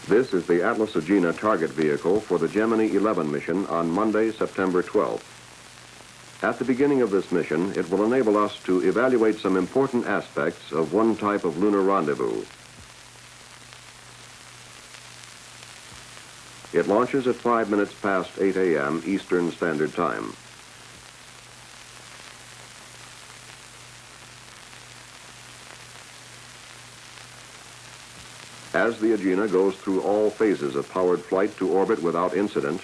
This is the Atlas Agena target vehicle for the Gemini 11 mission on Monday, September 12th. At the beginning of this mission, it will enable us to evaluate some important aspects of one type of lunar rendezvous. It launches at 5 minutes past 8 a.m. Eastern Standard Time. As the Agena goes through all phases of powered flight to orbit without incident,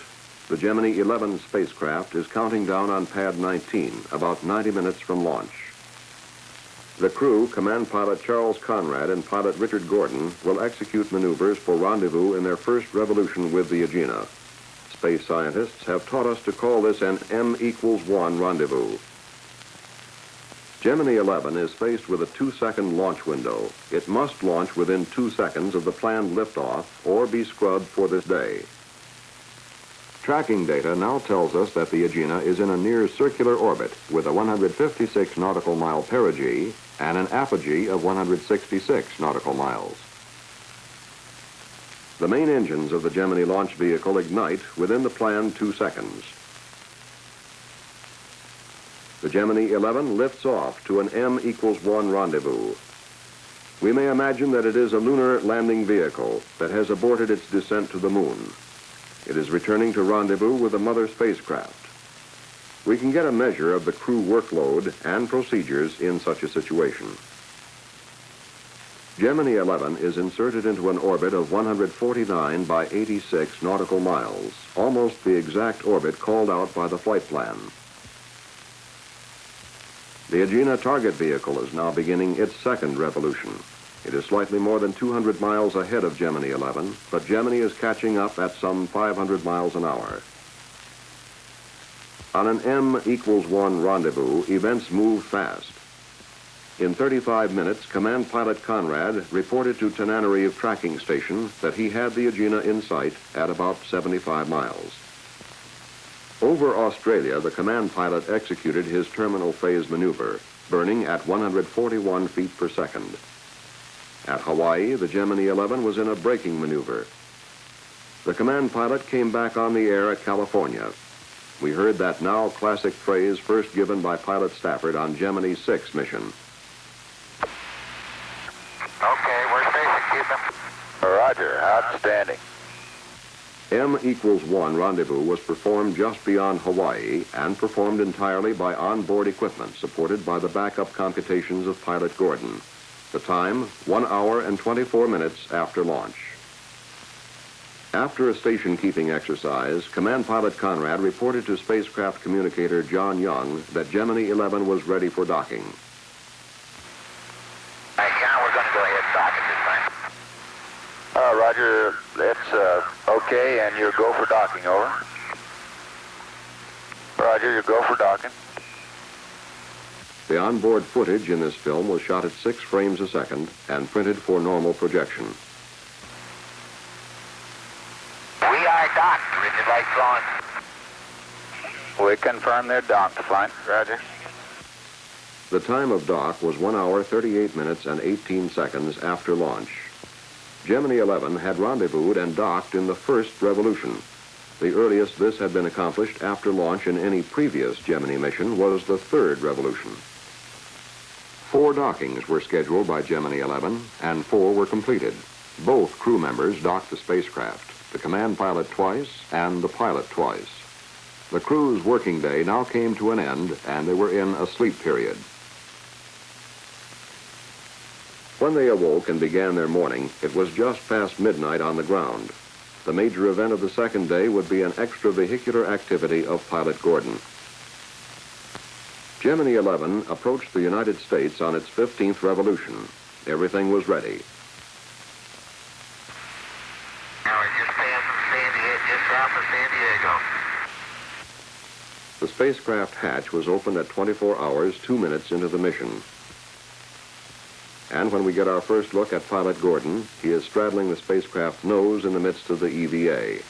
the Gemini 11 spacecraft is counting down on pad 19, about 90 minutes from launch. The crew, Command Pilot Charles Conrad and Pilot Richard Gordon, will execute maneuvers for rendezvous in their first revolution with the Agena. Space scientists have taught us to call this an M=1 rendezvous. Gemini 11 is faced with a 2-second launch window. It must launch within 2 seconds of the planned liftoff or be scrubbed for this day. Tracking data now tells us that the Agena is in a near circular orbit with a 156 nautical mile perigee and an apogee of 166 nautical miles. The main engines of the Gemini launch vehicle ignite within the planned 2 seconds. The Gemini 11 lifts off to an M=1 rendezvous. We may imagine that it is a lunar landing vehicle that has aborted its descent to the moon. It is returning to rendezvous with the mother spacecraft. We can get a measure of the crew workload and procedures in such a situation. Gemini 11 is inserted into an orbit of 149 by 86 nautical miles, almost the exact orbit called out by the flight plan. The Agena target vehicle is now beginning its second revolution. It is slightly more than 200 miles ahead of Gemini 11, but Gemini is catching up at some 500 miles an hour. On an M=1 rendezvous, events move fast. In 35 minutes, Command Pilot Conrad reported to Tananarive Tracking Station that he had the Agena in sight at about 75 miles. Over Australia, the command pilot executed his terminal phase maneuver, burning at 141 feet per second. At Hawaii, the Gemini 11 was in a braking maneuver. The command pilot came back on the air at California. We heard that now classic phrase first given by Pilot Stafford on Gemini 6 mission. Okay, we're spacing, keep them. Roger, outstanding. M=1 rendezvous was performed just beyond Hawaii and performed entirely by onboard equipment supported by the backup computations of Pilot Gordon. The time, 1 hour and 24 minutes after launch. After a station-keeping exercise, Command Pilot Conrad reported to spacecraft communicator John Young that Gemini 11 was ready for docking. Hey, John, we're going to go ahead and dock at this time. Roger, it's okay, and you go for docking, over. Roger, you go for docking. The onboard footage in this film was shot at 6 frames a second and printed for normal projection. We are docked. Rigid lights on. We confirm they're docked, flight. Roger. The time of dock was 1 hour, 38 minutes, and 18 seconds after launch. Gemini 11 had rendezvoused and docked in the first revolution. The earliest this had been accomplished after launch in any previous Gemini mission was the third revolution. 4 dockings were scheduled by Gemini 11, and 4 were completed. Both crew members docked the spacecraft, the command pilot twice and the pilot twice. The crew's working day now came to an end, and they were in a sleep period. When they awoke and began their morning, it was just past midnight on the ground. The major event of the second day would be an extravehicular activity of Pilot Gordon. Gemini 11 approached the United States on its 15th revolution. Everything was ready. Now we're just south of San Diego. The spacecraft hatch was opened at 24 hours, 2 minutes into the mission. And when we get our first look at Pilot Gordon, he is straddling the spacecraft nose in the midst of the EVA.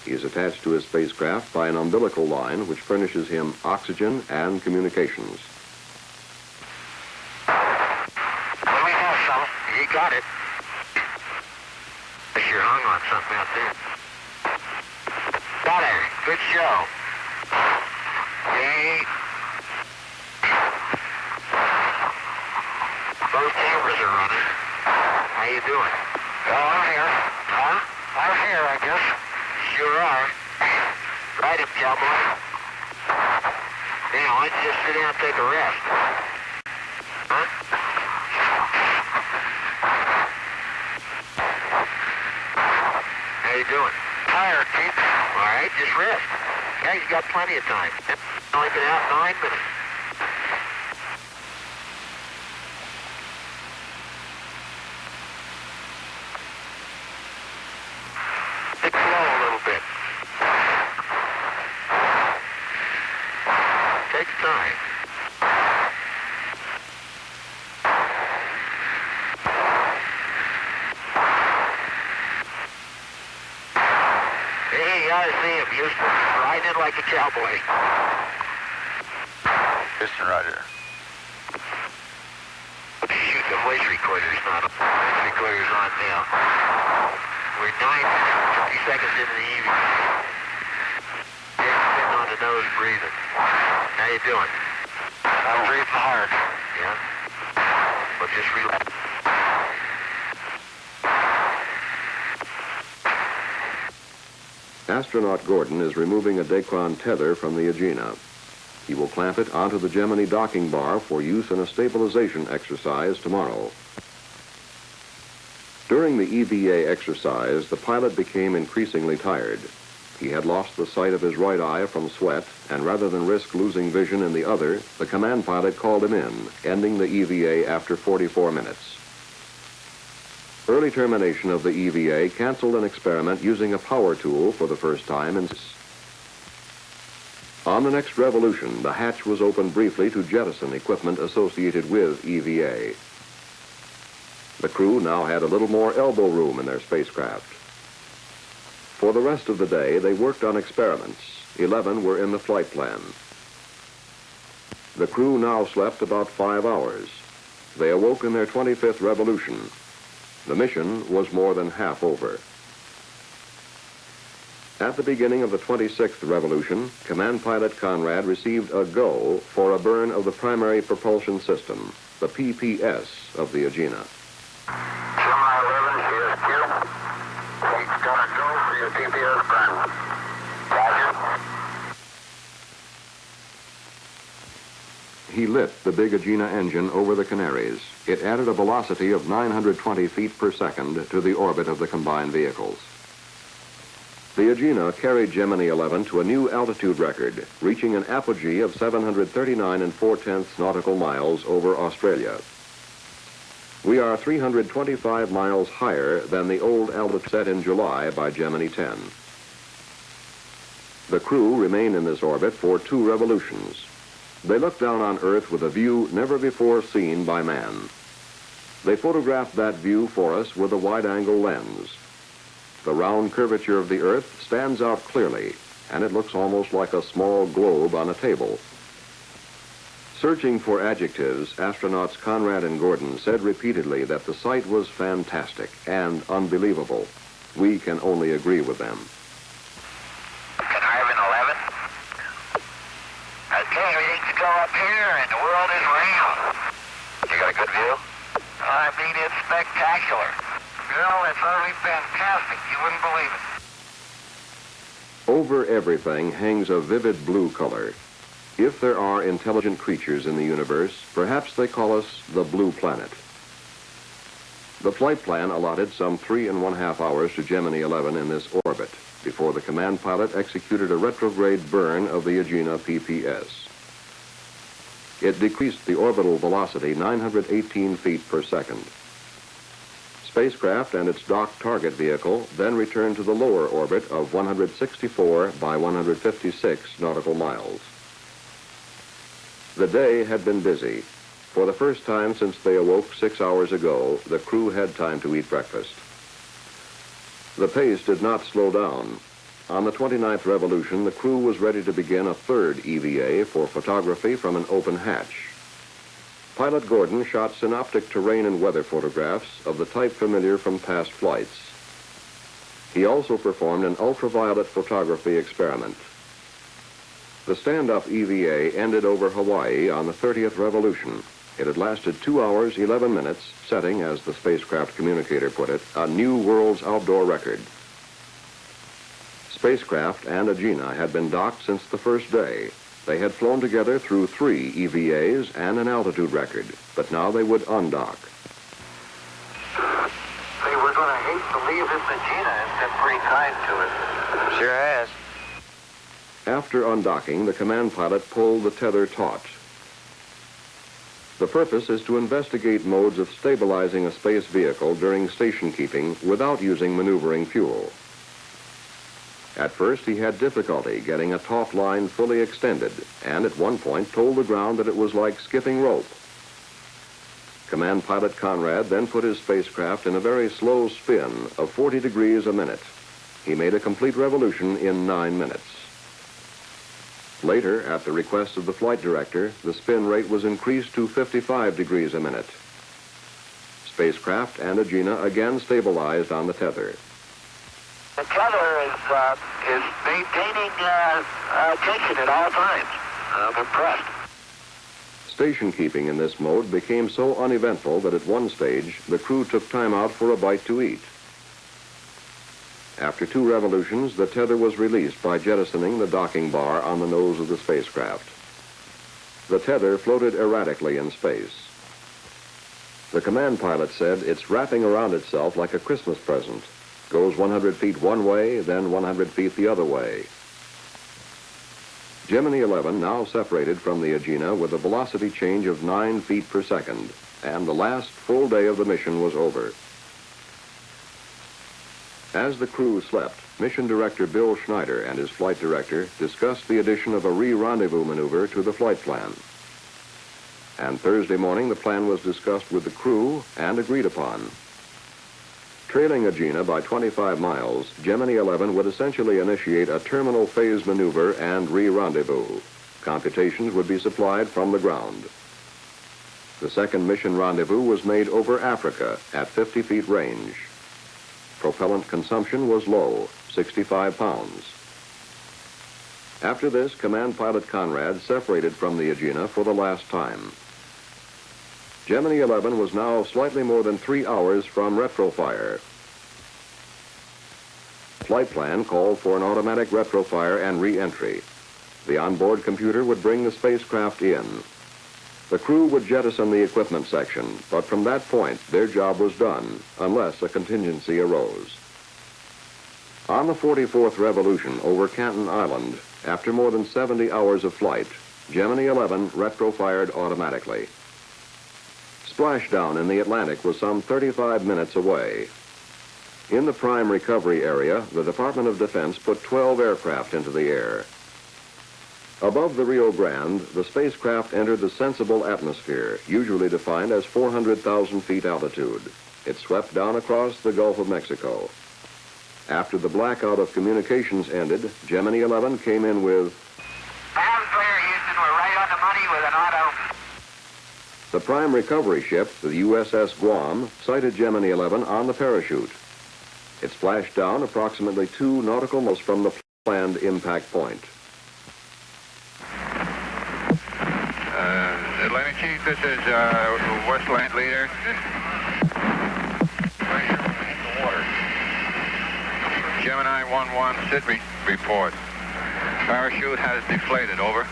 He is attached to his spacecraft by an umbilical line which furnishes him oxygen and communications. What do we have, fella? You got it. You're hung on something out there. Got her. Good show. Yay. Both cameras are running. How you doing? Oh, I'm here. Huh? I'm here, I guess. Sure are. Right up, cowboy. Now, why don't you just sit down and take a rest? Huh? How you doing? Tired, Chief. All right, just rest. Yeah, you got plenty of time. Only been out 9 minutes. It's slow a little bit. Takes time. Hey, you ought to see him. Just riding it like a cowboy. Houston, roger. Shoot, the voice recorder's not on. Voice recorder's on now. We're 9 minutes, 50 seconds into the evening. Jake's sitting on the nose breathing. How you doing? I'm breathing hard. Yeah? Well, just relax. Astronaut Gordon is removing a Dacron tether from the Agena. He will clamp it onto the Gemini docking bar for use in a stabilization exercise tomorrow. During the EVA exercise, the pilot became increasingly tired. He had lost the sight of his right eye from sweat, and rather than risk losing vision in the other, the command pilot called him in, ending the EVA after 44 minutes. Early termination of the EVA canceled an experiment using a power tool for the first time in... On the next revolution, the hatch was opened briefly to jettison equipment associated with EVA. The crew now had a little more elbow room in their spacecraft. For the rest of the day, they worked on experiments. 11 were in the flight plan. The crew now slept about 5 hours. They awoke in their 25th revolution. The mission was more than half over. At the beginning of the 26th revolution, Command Pilot Conrad received a go for a burn of the primary propulsion system, the PPS of the Agena. Gemini 11, CSQ. He's got a go for your PPS burn. Roger. He lit the big Agena engine over the Canaries. It added a velocity of 920 feet per second to the orbit of the combined vehicles. The Agena carried Gemini 11 to a new altitude record, reaching an apogee of 739 4/10 nautical miles over Australia. We are 325 miles higher than the old altitude set in July by Gemini 10. The crew remained in this orbit for 2 revolutions. They looked down on Earth with a view never before seen by man. They photographed that view for us with a wide-angle lens. The round curvature of the Earth stands out clearly, and it looks almost like a small globe on a table. Searching for adjectives, astronauts Conrad and Gordon said repeatedly that the sight was fantastic and unbelievable. We can only agree with them. Canavan 11. Okay, everything's go up here and the world is round. You got a good view? I mean, it's spectacular. Girl, it's utterly fantastic. You wouldn't believe it. Over everything hangs a vivid blue color. If there are intelligent creatures in the universe, perhaps they call us the blue planet. The flight plan allotted some 3.5 hours to Gemini 11 in this orbit before the command pilot executed a retrograde burn of the Agena PPS. It decreased the orbital velocity 918 feet per second. Spacecraft and its docked target vehicle then returned to the lower orbit of 164 by 156 nautical miles. The day had been busy. For the first time since they awoke 6 hours ago, the crew had time to eat breakfast. The pace did not slow down. On the 29th revolution, the crew was ready to begin a 3rd EVA for photography from an open hatch. Pilot Gordon shot synoptic terrain and weather photographs of the type familiar from past flights. He also performed an ultraviolet photography experiment. The stand-up EVA ended over Hawaii on the 30th revolution. It had lasted 2 hours, 11 minutes, setting, as the spacecraft communicator put it, a new world's outdoor record. Spacecraft and Agena had been docked since the first day. They had flown together through 3 EVAs and an altitude record, but now they would undock. Say, we're going to hate to leave this Agena. It's been pretty kind to us. Sure has. After undocking, the command pilot pulled the tether taut. The purpose is to investigate modes of stabilizing a space vehicle during station keeping without using maneuvering fuel. At first, he had difficulty getting a taut line fully extended, and at one point told the ground that it was like skipping rope. Command pilot Conrad then put his spacecraft in a very slow spin of 40 degrees a minute. He made a complete revolution in 9 minutes. Later, at the request of the flight director, the spin rate was increased to 55 degrees a minute. Spacecraft and Agena again stabilized on the tether. The tether is maintaining tension at all times. I'm impressed. Station keeping in this mode became so uneventful that at one stage, the crew took time out for a bite to eat. After 2 revolutions, the tether was released by jettisoning the docking bar on the nose of the spacecraft. The tether floated erratically in space. The command pilot said it's wrapping around itself like a Christmas present. Goes 100 feet one way, then 100 feet the other way. Gemini 11 now separated from the Agena with a velocity change of 9 feet per second, and the last full day of the mission was over. As the crew slept, Mission Director Bill Schneider and his flight director discussed the addition of a re-rendezvous maneuver to the flight plan. And Thursday morning, the plan was discussed with the crew and agreed upon. Trailing Agena by 25 miles, Gemini 11 would essentially initiate a terminal phase maneuver and re-rendezvous. Computations would be supplied from the ground. The second mission rendezvous was made over Africa at 50 feet range. Propellant consumption was low, 65 pounds. After this, command pilot Conrad separated from the Agena for the last time. Gemini 11 was now slightly more than 3 hours from retrofire. Flight plan called for an automatic retrofire and re-entry. The onboard computer would bring the spacecraft in. The crew would jettison the equipment section, but from that point, their job was done, unless a contingency arose. On the 44th revolution over Canton Island, after more than 70 hours of flight, Gemini 11 retrofired automatically. Splashdown in the Atlantic was some 35 minutes away. In the prime recovery area, the Department of Defense put 12 aircraft into the air. Above the Rio Grande, the spacecraft entered the sensible atmosphere, usually defined as 400,000 feet altitude. It swept down across the Gulf of Mexico. After the blackout of communications ended, Gemini 11 came in with... Sound clear, Houston. We're right on the money with an auto. The prime recovery ship, the USS Guam, sighted Gemini 11 on the parachute. It splashed down approximately 2 nautical miles from the planned impact point. Atlantic Chief, this is Westland Leader. Gemini 11, sit report. Parachute has deflated, over.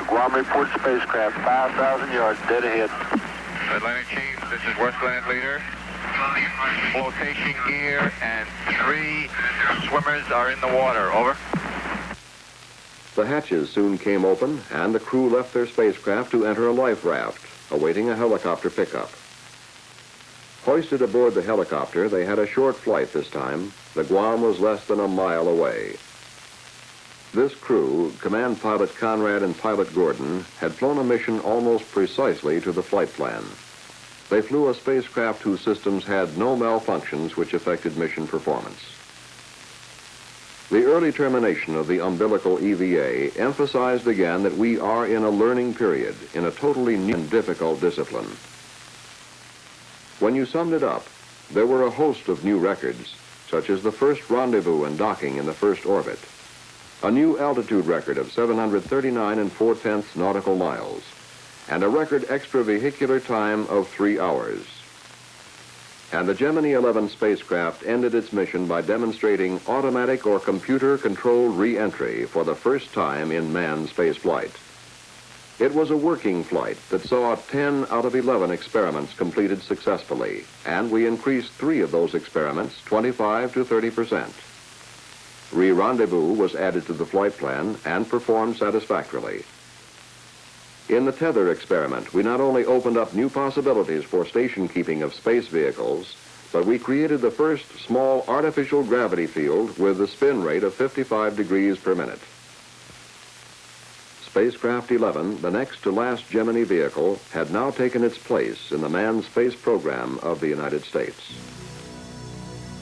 Guam report spacecraft 5,000 yards dead ahead. Atlantic Chief, this is Westland Leader. Flotation gear and 3 swimmers are in the water, over. The hatches soon came open, and the crew left their spacecraft to enter a life raft, awaiting a helicopter pickup. Hoisted aboard the helicopter, they had a short flight this time. The Guam was less than a mile away. This crew, command pilot Conrad and pilot Gordon, had flown a mission almost precisely to the flight plan. They flew a spacecraft whose systems had no malfunctions which affected mission performance. The early termination of the umbilical EVA emphasized again that we are in a learning period in a totally new and difficult discipline. When you summed it up, there were a host of new records, such as the first rendezvous and docking in the first orbit, a new altitude record of 739 4/10 nautical miles, and a record extravehicular time of 3 hours. And the Gemini 11 spacecraft ended its mission by demonstrating automatic or computer-controlled re-entry for the first time in manned spaceflight. It was a working flight that saw 10 out of 11 experiments completed successfully, and we increased 3 of those experiments 25 to 30%. Re-rendezvous was added to the flight plan and performed satisfactorily. In the tether experiment, we not only opened up new possibilities for station keeping of space vehicles, but we created the first small artificial gravity field with a spin rate of 55 degrees per minute. Spacecraft 11, the next to last Gemini vehicle, had now taken its place in the manned space program of the United States.